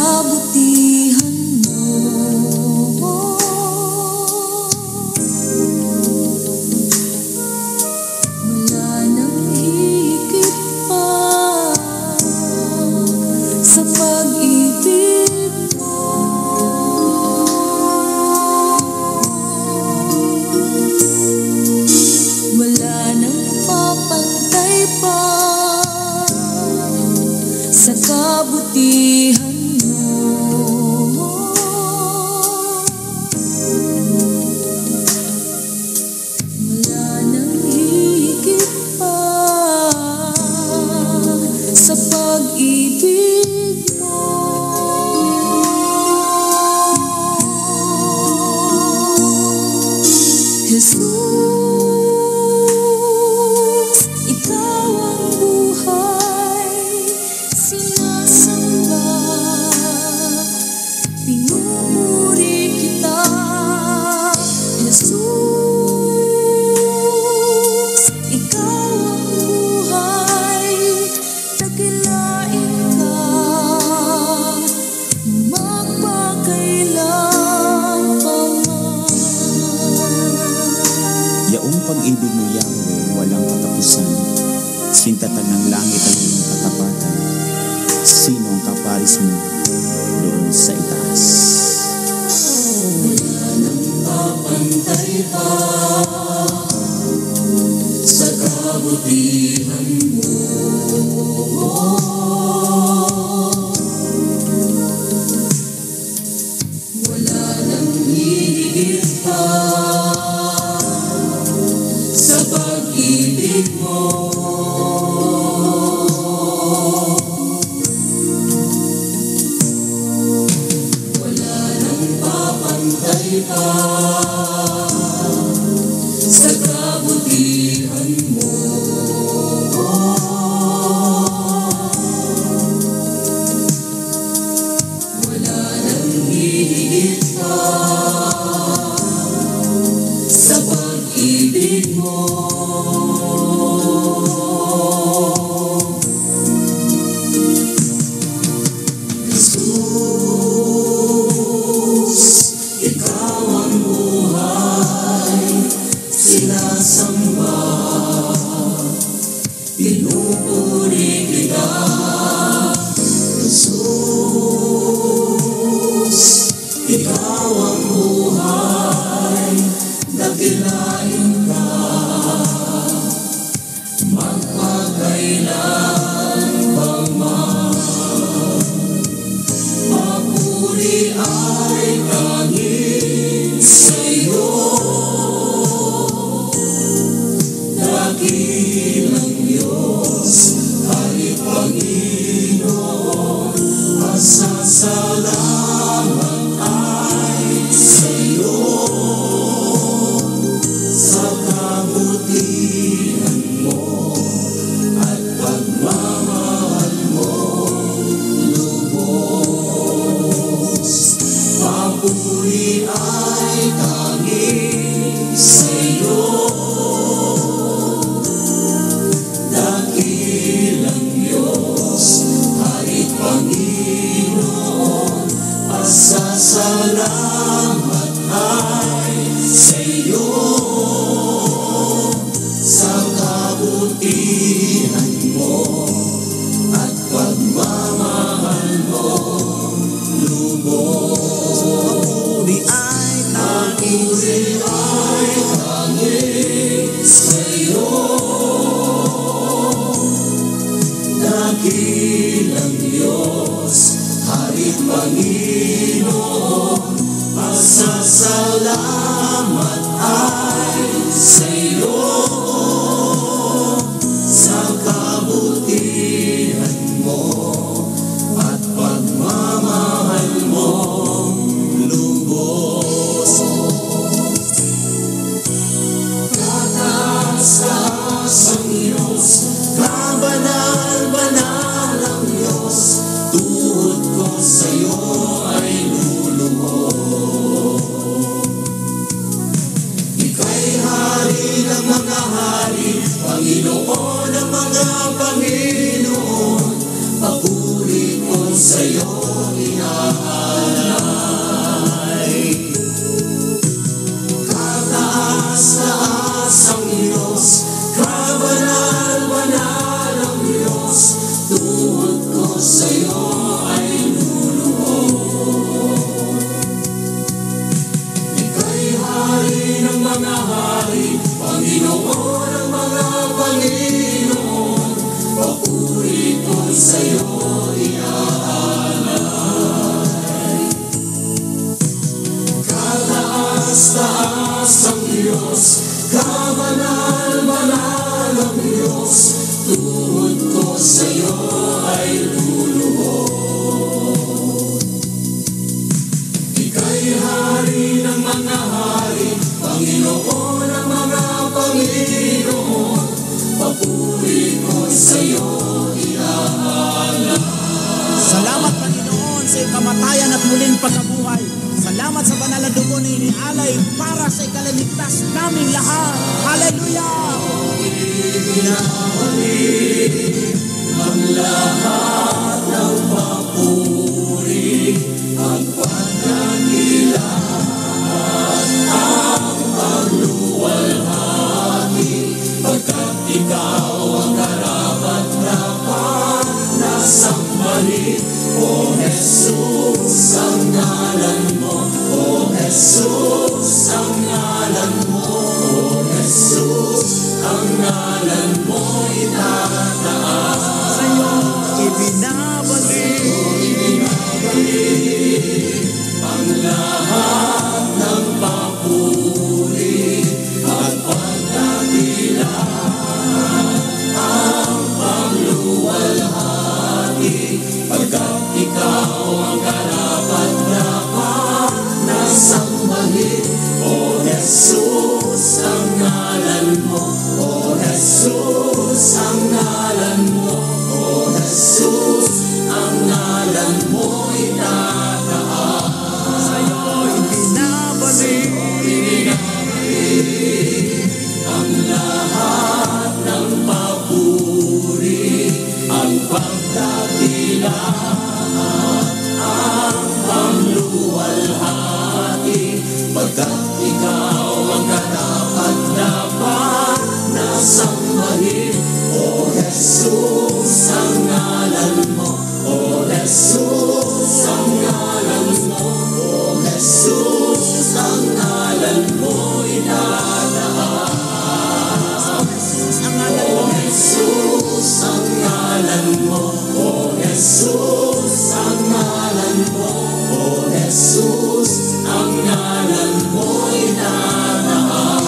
kabutihan mo. Wala nang higit pa sa pag-ibig mo. Wala nang papantay pa sa kabutihan mo. Wala nang higit pa sa pag-ibig mo. Jesus, ikaw ang buhay, sinasamba, pinupuri kita. Jesus, ikaw ang buhay, dakilain ka, magpakailan pa man. Yaong pag-ibig mo, Yahweh, walang katapusan. Sintatan ng langit ang iyong katapatan. Sino ang kaparis mo doon sa itaas? Wala nang papantay pa sa kabutihan mo. Wala nang higit pa sa pag-ibig mo. Wala nang papantay pa sa kabutihan mo. Wala nang higit pa sa pag-ibig mo. Jesus, ikaw ang buhay, sinasamba, pinupuri kita. Jesus, ikaw ang buhay, dakilain ka, magpakailan pa man. Papuri ay tanging sa'yo, dakilang Diyos, Hari Panginoon, pasasalamat ay sa'yo. Sa kabutihan mo at pagmamahal mo lubos, papuri ay tanging sa'yo, dakilang Diyos, Hari Panginoon, pasasalamat ay sa'yo. Sa kabutihan mo at pagmamahal mo lubos, papuri ay tanging sa'yo, dakilang Diyos, Hari Panginoon, pasasalamat ay sa'yo. Sa kabutihan mo at pagmamahal mo lubos. Tataas ang Diyos, kabanal-banal ang Diyos, tuhod ko sa'yo ay lulubog. Ika'y hari ng mga hari, Panginoon ng mga Panginoon, papuri ko sa'yo, Diyos, tuhod ko sa'yo ay luluhod. Ika'y hari ng mga hari, Panginoon ng mga Panginoon, papuri ko sa'yo inahanap. Salamat Panginoon sa iyong kamatayan at muling pagkabuhay. Salamat sa banal na dugo na inialay para sa ikaligtas naming lahat. Hallelujah! Ibinabalik ang lahat ng papuri at pagdakilaan ang pagluwalhati, pagkat ikaw ang karapat-dapat na sambahin. O Jesus, ang ngalan mo, O Jesus, ang ngalan mo, O Jesus, ang ngalan mo itataas. Sa'yo ibinabalik ang lahat ng papuri at pagdakilaan ang pagluwalhati, pagkat ikaw ang karapat-dapat na sambahin. O Jesus, ang ngalan mo, O Jesus, ang ngalan mo, O Jesus, ang ngalan mo itataas. sa'yo ibinabalik Ang lahat ng papuri, ang pagdakilaan, ang pangluwalhati, pagkat ikaw ang karapat-dapat na sambahin. O Jesus, ang ngalan mo, O Jesus, ang ngalan mo, O Jesus, ang ngalan mo itataas. ang ngalan O Jesus, ang ngalan mo, O Jesus, ang ngalan mo, O Jesus, ang ngalan mo itataas.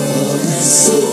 O Jesus,